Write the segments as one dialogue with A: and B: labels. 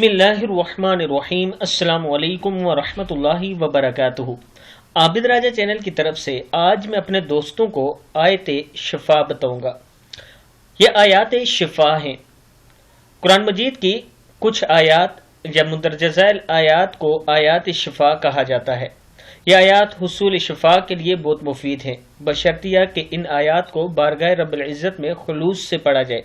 A: بسم اللہ الرحمن الرحیم۔ السلام علیکم ورحمۃ اللہ وبرکاتہ۔ عابد راجہ چینل کی طرف سے آج میں اپنے دوستوں کو آیت شفا بتاؤں گا۔ یہ آیات شفا ہیں۔ قرآن مجید کی کچھ آیات یا مندرجہ ذیل آیات کو آیات شفا کہا جاتا ہے۔ یہ آیات حصول شفا کے لیے بہت مفید ہیں، بشرطیہ کہ ان آیات کو بارگاہ رب العزت میں خلوص سے پڑھا جائے۔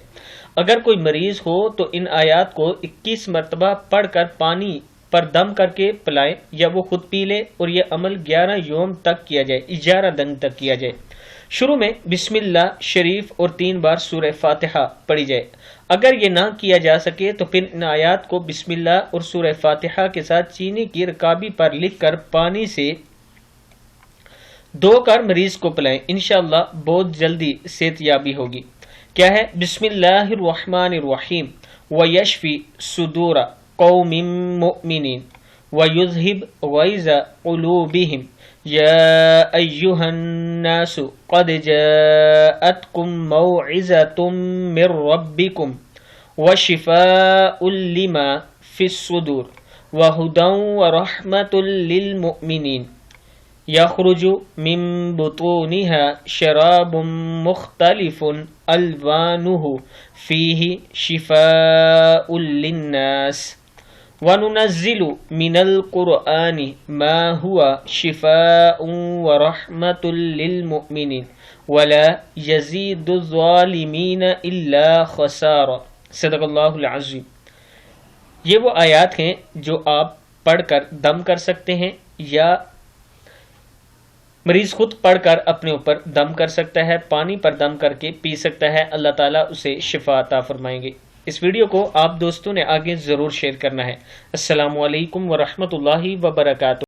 A: اگر کوئی مریض ہو تو ان آیات کو 21 مرتبہ پڑھ کر پانی پر دم کر کے پلائیں، یا وہ خود پی لے، اور یہ عمل 11 یوم تک کیا جائے، 11 دن تک کیا جائے۔ شروع میں بسم اللہ شریف اور 3 بار سورہ فاتحہ پڑھی جائے۔ اگر یہ نہ کیا جا سکے تو پھر ان آیات کو بسم اللہ اور سورہ فاتحہ کے ساتھ چینی کی رکابی پر لکھ کر پانی سے دھو کر مریض کو پلائیں۔ انشاءاللہ بہت جلدی صحت یابی ہوگی۔ کیا ہے؟ بسم اللہ الرحمن الرحیم ویشفی صدور قوم مؤمنین ویذہب غیظ قلوبہم یا ایہا الناس قد جاءتکم موعظۃ من ربکم وشفاء لما فی الصدور وہدی ورحمۃ للمؤمنین یخرج من بطونها شراب مختلف الوانه فیہ شفاء للناس وننزل من القرآن ما هو شفاء ورحمۃ للمؤمنین ولا یزید الظالمین الا خسارا۔ صدق اللہ العظیم۔ یہ وہ آیات ہیں جو آپ پڑھ کر دم کر سکتے ہیں، یا مریض خود پڑھ کر اپنے اوپر دم کر سکتا ہے، پانی پر دم کر کے پی سکتا ہے۔ اللہ تعالیٰ اسے شفا عطا فرمائیں گے۔ اس ویڈیو کو آپ دوستوں نے آگے ضرور شیئر کرنا ہے۔ السلام علیکم ورحمۃ اللہ وبرکاتہ۔